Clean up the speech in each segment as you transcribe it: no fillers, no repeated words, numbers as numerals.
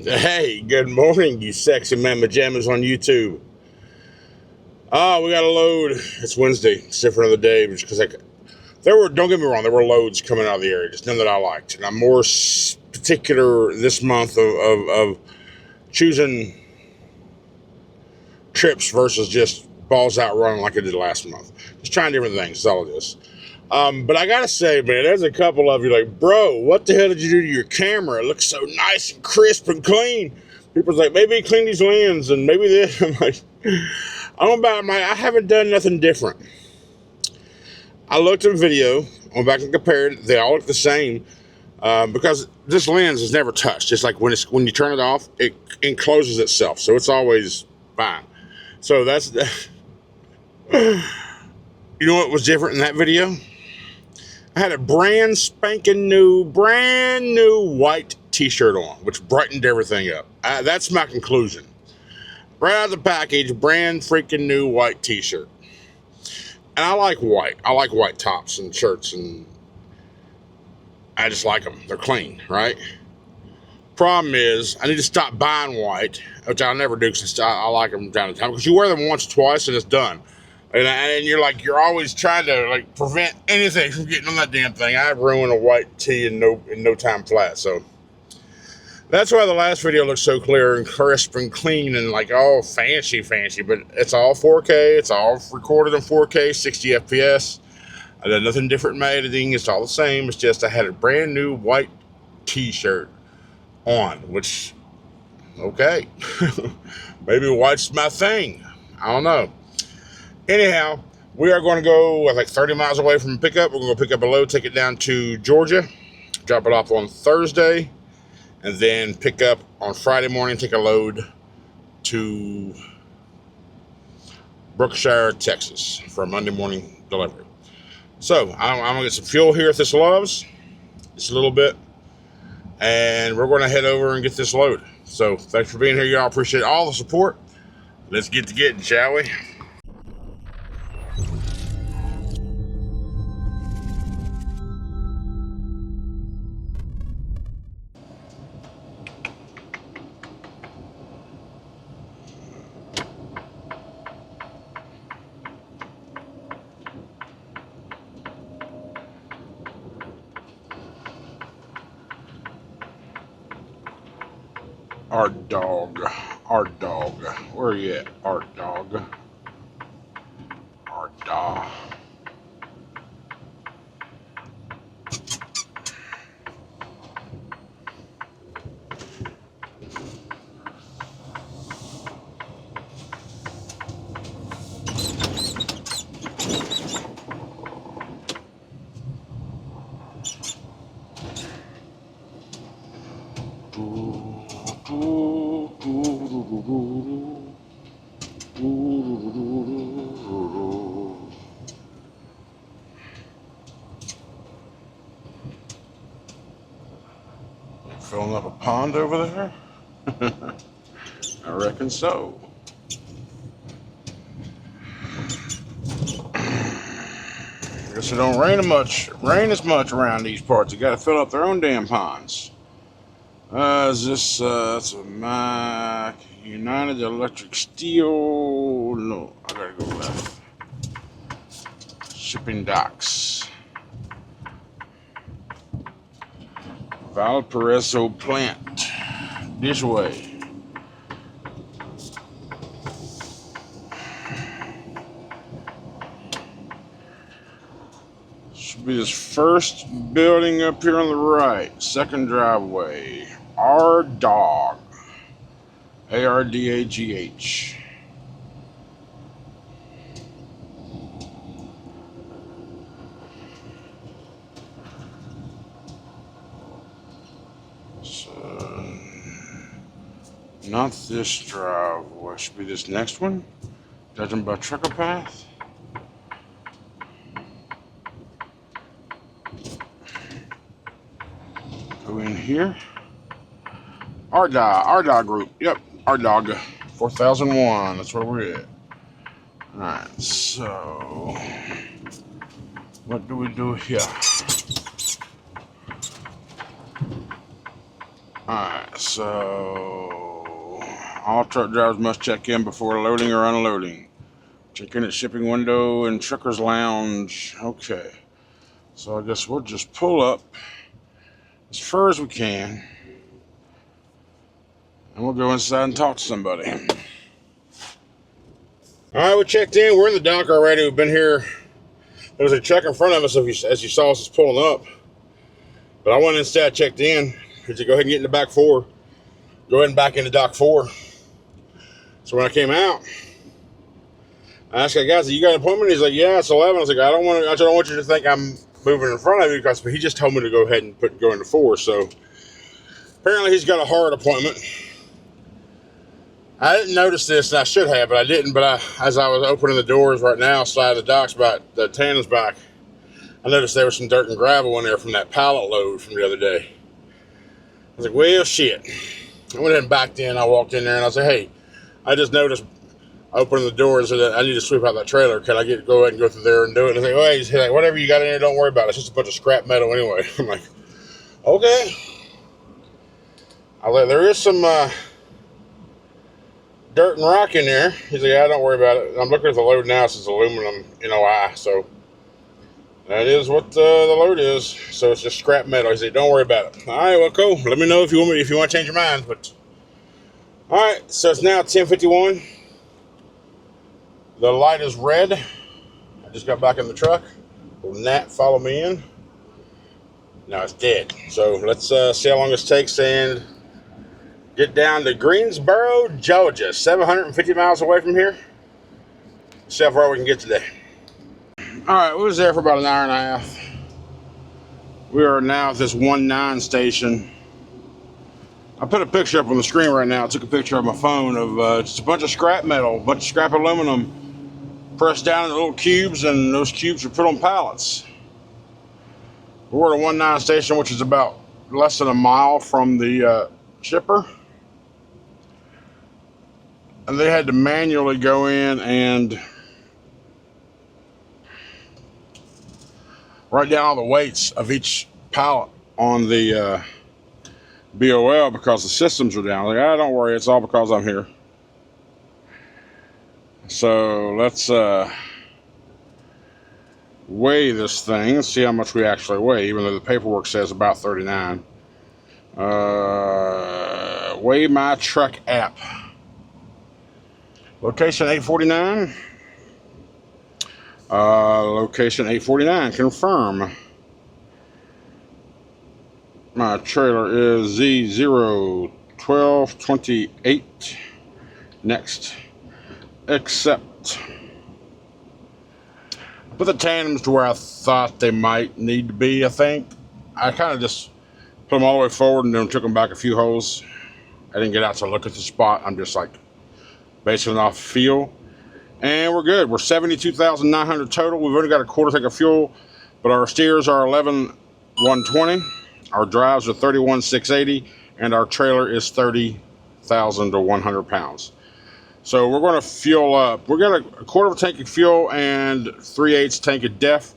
Hey, good morning, you sexy mamma jammas on YouTube. Oh, we got a load. It's Wednesday. It's different of the day because don't get me wrong, there were loads coming out of the area, just none that I liked. And I'm more particular this month of choosing trips versus just balls out running like I did last month. Just trying different things, that's all it is. But I gotta say, man, there's a couple of you like, bro, what the hell did you do to your camera? It looks so nice and crisp and clean. People's like, maybe clean these lenses and maybe this. I'm like, I haven't done nothing different. I looked at a video, went back and compared it. They all look the same because this lens is never touched. It's like when you turn it off, it encloses itself, so it's always fine. So that's you know what was different in that video? I had a brand new white t-shirt on, which brightened everything up. That's my conclusion. Right out of the package, brand freaking new white t-shirt. And I like white. I like white tops and shirts, and I just like them. They're clean, right? Problem is, I need to stop buying white, which I'll never do because I like them time to time. Because you wear them once or twice and it's done. And you're always trying to prevent anything from getting on that damn thing. I've ruined a white tee in no time flat. So that's why the last video looks so clear and crisp and clean and all fancy. But it's all 4K. It's all recorded in 4K, 60 FPS. I did nothing different in my editing. It's all the same. It's just I had a brand new white t-shirt on, which, okay, maybe white's my thing. I don't know. Anyhow, we are going to go 30 miles away from pickup. We're going to go pick up a load, take it down to Georgia, drop it off on Thursday, and then pick up on Friday morning, take a load to Brookshire, Texas for a Monday morning delivery. So I'm going to get some fuel here at this Love's, just a little bit, and we're going to head over and get this load. So thanks for being here, y'all. Appreciate all the support. Let's get to getting, shall we? Art dog, where are you at, art dog? Art dog. Filling up a pond over there? I reckon so. I guess it don't rain as much around these parts. You gotta fill up their own damn ponds. Is this, that's a Mac, United Electric Steel, no, I gotta go left. Shipping docks. Valparaiso plant, this way. Should be this first building up here on the right, second driveway. Ardagh, Ardagh. So, not this driveway, should be this next one, judging by trucker path. Go in here. Ardagh group. Yep, Ardagh 4001. That's where we're at. Alright, so what do we do here? Alright, so all truck drivers must check in before loading or unloading. Check in at shipping window and trucker's lounge. Okay, so I guess we'll just pull up as far as we can and we'll go inside and talk to somebody. Alright, we checked in. We're in the dock already. We've been here. There was a truck in front of us as you saw us just pulling up. But I went instead, checked in. He said, go ahead and get in the back 4. Go ahead and back into dock 4. So when I came out, I asked the guy, you got an appointment? He's like, yeah, it's 11. I was like, I don't want you to think I'm moving in front of you, because he just told me to go ahead and go into 4. So apparently he's got a hard appointment. I didn't notice this, and I should have, but I didn't. But as I was opening the doors right now, sliding the docks about the tandem's back, I noticed there was some dirt and gravel in there from that pallet load from the other day. I was like, well, shit. I went ahead and backed in. I walked in there, and I said, hey, I just noticed opening the doors that I need to sweep out that trailer. Can I go ahead and go through there and do it? And he's like, well, he's like, whatever you got in there, don't worry about it. It's just a bunch of scrap metal anyway. I'm like, okay. I was like, there is some dirt and rock in there. He's like, yeah, don't worry about it. I'm looking at the load now. It's aluminum NOI, so that is what the load is. So it's just scrap metal. He said, don't worry about it. All right, well, cool. Let me know if you want to change your mind. But all right, so it's now 10:51. The light is red. I just got back in the truck. Will Nat follow me in? No, it's dead. So let's see how long this takes and get down to Greensboro, Georgia, 750 miles away from here. See how far we can get today. All right, we was there for about an hour and a half. We are now at this 19 station. I put a picture up on the screen right now. I took a picture of my phone of just a bunch of scrap metal, a bunch of scrap aluminum pressed down into little cubes, and those cubes are put on pallets. We're at a 19 station, which is about less than a mile from the shipper. And they had to manually go in and write down all the weights of each pallet on the BOL because the systems are down. Like, don't worry, it's all because I'm here. So let's weigh this thing and see how much we actually weigh, even though the paperwork says about 39. Weigh my truck app. Location 849. Location 849. Confirm. My trailer is Z01228. Next. Accept. I put the tandems to where I thought they might need to be, I think. I kind of just put them all the way forward and then took them back a few holes. I didn't get out to look at the spot. I'm just like basing it off feel. And we're good. We're 72,900 total. We've only got a quarter tank of fuel, but our steers are 11,120. Our drives are 31,680, and our trailer is 30,000 to 100 pounds. So we're going to fuel up. We're going to a quarter of a tank of fuel and 3/8 tank of DEF.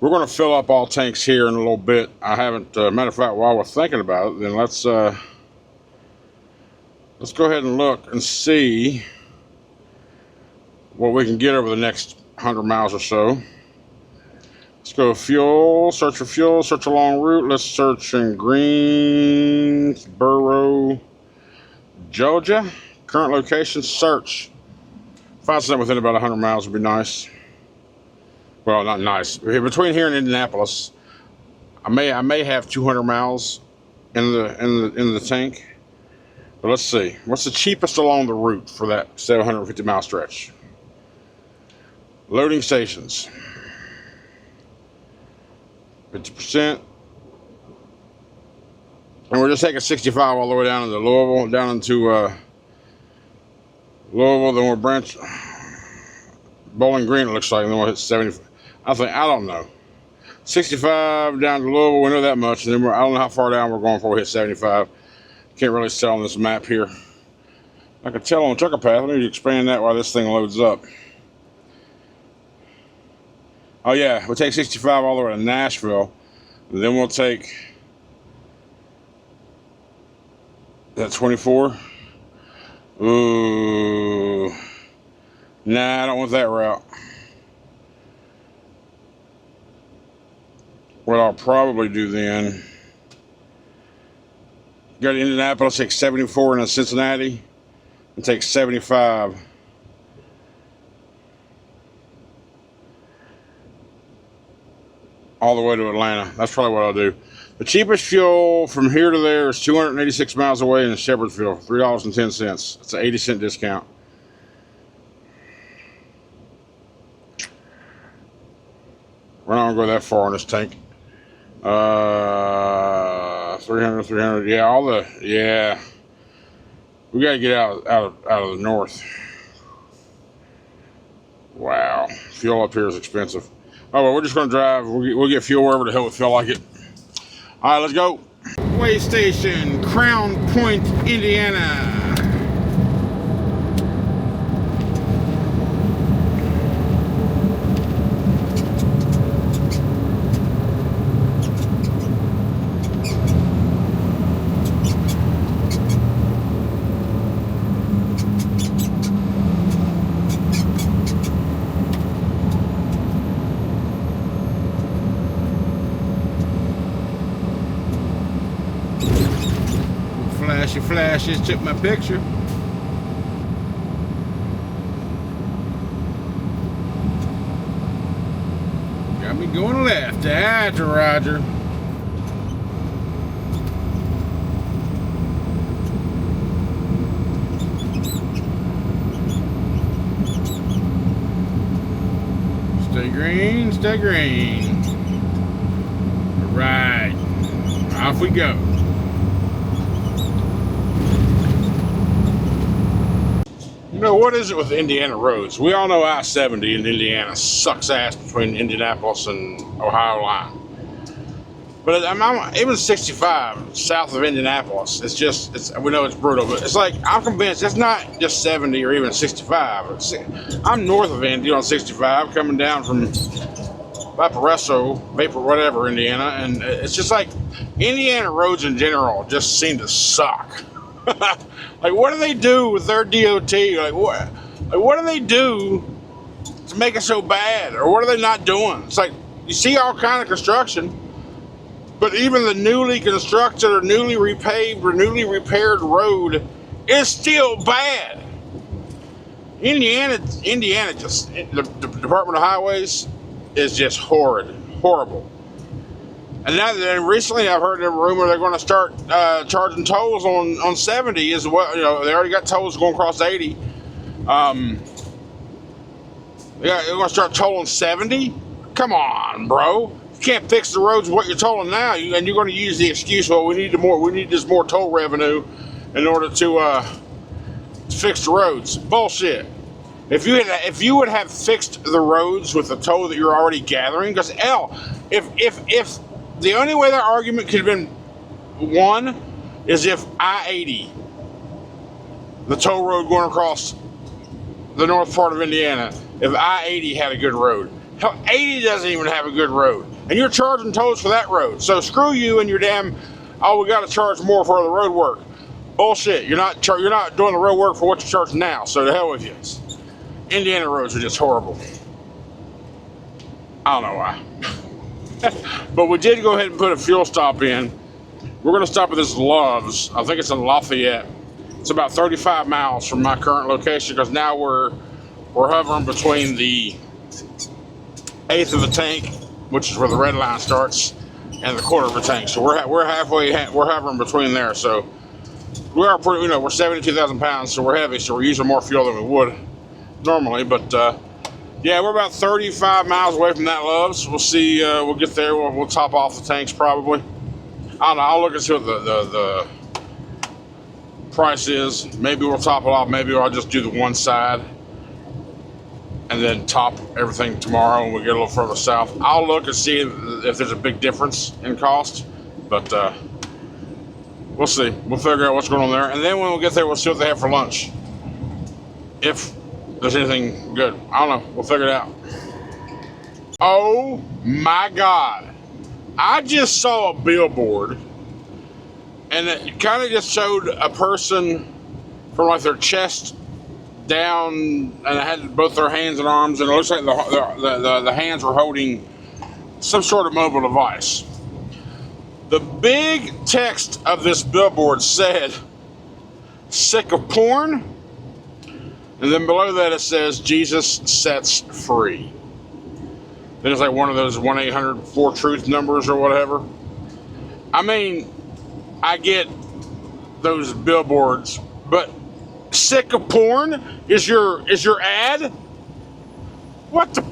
We're going to fill up all tanks here in a little bit. I haven't. Matter of fact, while we're thinking about it, then let's go ahead and look and see what we can get over the next 100 miles or so. Let's go fuel, search for fuel, search a long route. Let's search in Greensboro, Georgia. Current location, search. Find something within about 100 miles would be nice. Well, not nice. Between here and Indianapolis, I may have 200 miles in the tank. But let's see. What's the cheapest along the route for that 750 mile stretch? Loading stations. 50%. And we're just taking 65 all the way down into Louisville, down into Louisville, then we're branch Bowling Green, it looks like, and then we'll hit 70. I don't know. 65 down to Louisville, we know that much, and then I don't know how far down we're going before we hit 75. Can't really tell on this map here. I can tell on the trucker path. Let me expand that while this thing loads up. Oh yeah, we'll take 65 all the way to Nashville. And then we'll take That 24? Ooh. Nah, I don't want that route. What I'll probably do then, go to Indianapolis, take 74 into Cincinnati, and take 75. All the way to Atlanta. That's probably what I'll do. The cheapest fuel from here to there is 286 miles away in Shepherdsville, $3.10. It's an 80-cent discount. We're not gonna go that far on this tank. 300. Yeah. We gotta get out of the north. Wow, fuel up here is expensive. Oh well, we're just gonna drive. We'll get fuel wherever the hell we feel like it. All right, let's go. Way station, Crown Point, Indiana. Flashes, took my picture. Got me going left. Roger. Stay green. All right, off we go. You know, what is it with Indiana roads? We all know I-70 in Indiana sucks ass between Indianapolis and Ohio line. But even 65 south of Indianapolis, we know it's brutal, but it's like, I'm convinced it's not just 70 or even 65. I'm north of Indy on 65, coming down from Valparaiso, whatever, Indiana, and it's just like, Indiana roads in general just seem to suck. Like, what do they do with their DOT? Like, what do they do to make it so bad? Or what are they not doing? It's like, you see all kind of construction, but even the newly constructed or newly repaved or newly repaired road is still bad. Indiana just, the Department of Highways is just horrible. And recently I've heard a rumor they're going to start charging tolls on 70 as well. You know, they already got tolls going across 80. They're going to start tolling 70? Come on, bro. You can't fix the roads with what you're tolling now, and you're going to use the excuse, well, we need this more toll revenue in order to fix the roads. Bullshit. If you would have fixed the roads with the toll that you're already gathering, because if the only way that argument could have been won is if I-80, the toll road going across the north part of Indiana, if I-80 had a good road. Hell, 80 doesn't even have a good road. And you're charging tolls for that road. So screw you and your damn, oh, we got to charge more for the road work. Bullshit. You're not doing the road work for what you're charging now. So to hell with you. Indiana roads are just horrible. I don't know why. But we did go ahead and put a fuel stop in. We're going to stop at this Love's. I think it's in Lafayette. It's about 35 miles from my current location, because now we're hovering between the eighth of the tank, which is where the red line starts, and the quarter of the tank. So we're hovering between there. So we are pretty, we're 72,000 pounds, so we're heavy. So we're using more fuel than we would normally, but yeah, we're about 35 miles away from that Love's. We'll see. We'll get there. We'll top off the tanks probably. I don't know. I'll look and see what the price is. Maybe we'll top it off. Maybe I'll just do the one side and then top everything tomorrow when we get a little further south. I'll look and see if there's a big difference in cost, but we'll see. We'll figure out what's going on there, and then when we get there, we'll see what they have for lunch. If there's anything good. I don't know. We'll figure it out. Oh my God. I just saw a billboard and it kind of just showed a person from like their chest down, and it had both their hands and arms, and it looks like the hands were holding some sort of mobile device. The big text of this billboard said, "Sick of porn?" And then below that it says, "Jesus sets free." Then it's like one of those 1-800-4-TRUTH numbers or whatever. I mean, I get those billboards, but sick of porn is your ad? What the?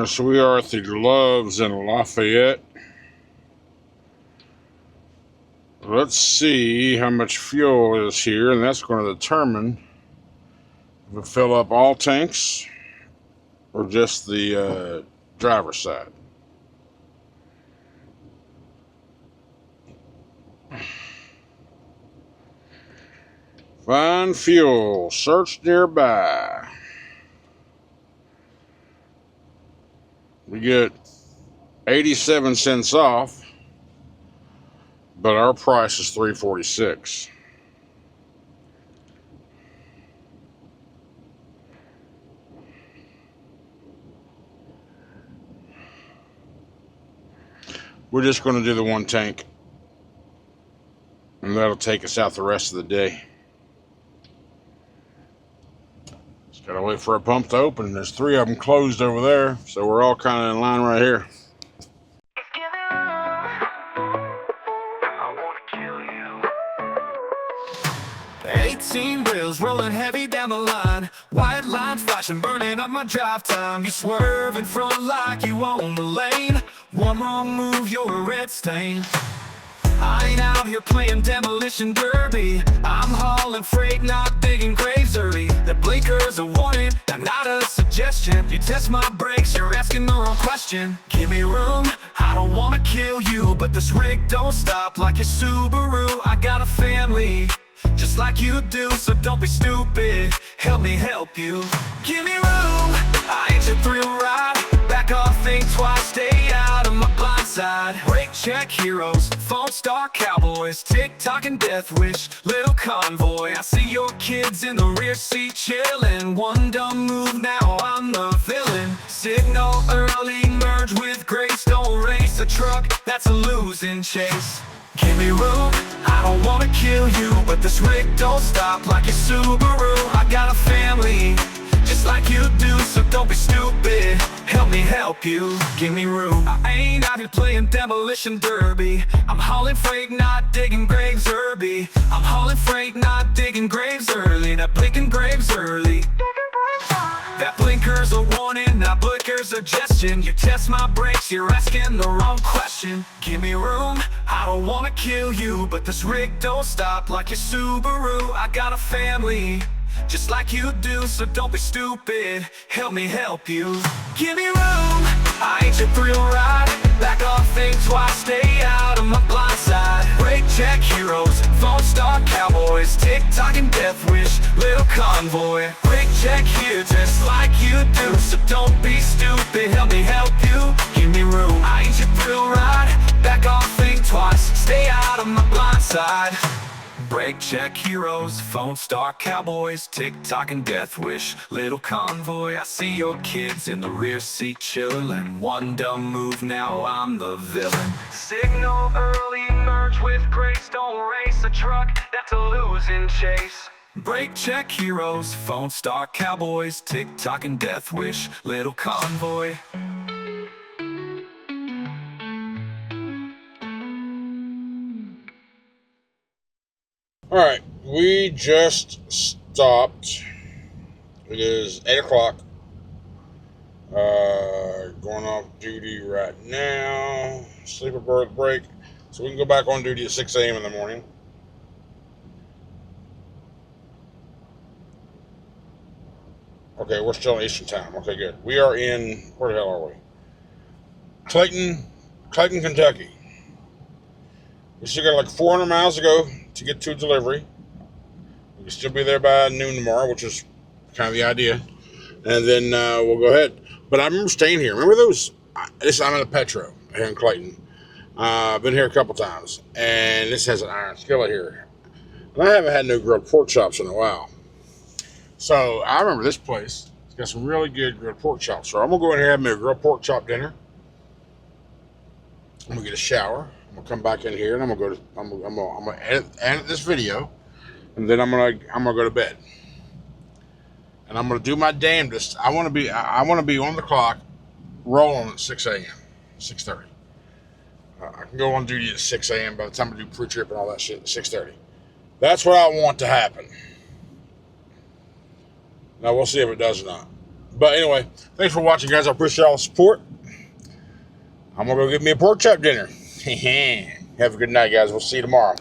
So we are at the Loves in Lafayette. Let's see how much fuel is here, and that's going to determine if we fill up all tanks or just the driver's side. Find fuel. Search nearby. We get 87 cents off, but our price is $3.46. We're just going to do the one tank, and that'll take us out the rest of the day. Just gotta wait for a pump to open. There's 3 of them closed over there, so we're all kind of in line right here. 18 wheels rolling heavy down the line, white lines flashing, burning up my drive time. You swerve in front like you own the lane. One wrong move, you're a red stain. I ain't out here playing demolition derby. I'm hauling freight, not digging graves early. The blinker's a warning, and not a suggestion. You test my brakes, you're asking the wrong question. Give me room, I don't wanna kill you, but this rig don't stop like your Subaru. I got a family, just like you do, so don't be stupid. Help me help you. Give me room, I ain't your thrill ride. Back off, think twice, stay out of my blind side. Brake check heroes, phone star cowboys, TikTok and death wish, little convoy. I see your kids in the rear seat chillin'. One dumb move, now I'm the villain. Signal early, merge with grace, don't race a truck, that's a losing chase. Give me room, I don't wanna kill you, but this rig don't stop like your Subaru. I got a family, just like you do, so don't be stupid. Help me help you, give me room. I ain't out here playing demolition derby. I'm hauling freight, not digging graves early. I'm hauling freight, not digging graves early. Not blinking graves early. That blinker's a warning, that blinker's a suggestion. You test my brakes, you're asking the wrong question. Give me room, I don't wanna kill you, but this rig don't stop like your Subaru. I got a family, just like you do, so don't be stupid. Help me help you. Give me room, I ain't your thrill ride. Back off, think twice, stay out of my blind side. Brake check heroes, phone star cowboys, TikTok and death wish, little convoy. Brake check here, just like you do, so don't be stupid. Help me help you. Give me room, I ain't your thrill ride. Back off, think twice, stay out of my blind side. Brake check heroes, phone star cowboys, TikTok and death wish, little convoy. I see your kids in the rear seat chillin'. One dumb move, now I'm the villain. Signal early, merge with grace, don't race a truck, that's a losing chase. Brake check heroes, phone star cowboys, TikTok and death wish, little convoy. Alright, we just stopped. It is 8 o'clock. Going off duty right now. Sleeper break. So we can go back on duty at 6 a.m. in the morning. Okay, we're still in Eastern Time. Okay, good. We are in, where the hell are we? Clayton, Kentucky. We still got like 400 miles to go to get to a delivery. We can still be there by noon tomorrow, which is kind of the idea. And then we'll go ahead. But I remember staying here. Remember those? I'm at a Petro here in Clayton. I've been here a couple times. And this has an iron skillet here. And I haven't had no grilled pork chops in a while. So I remember this place. It's got some really good grilled pork chops. So I'm going to go in here and have me a grilled pork chop dinner. I'm going to get a shower. I'm going to come back in here and I'm going to edit this video. And then I'm going to go to bed. And I'm going to do my damnedest. I want to be on the clock rolling at 6 a.m. 6:30. I can go on duty at 6 a.m. by the time I do pre-trip and all that shit at 6:30. That's what I want to happen. Now, we'll see if it does or not. But anyway, thanks for watching, guys. I appreciate all the support. I'm going to go get me a pork chop dinner. Have a good night, guys. We'll see you tomorrow.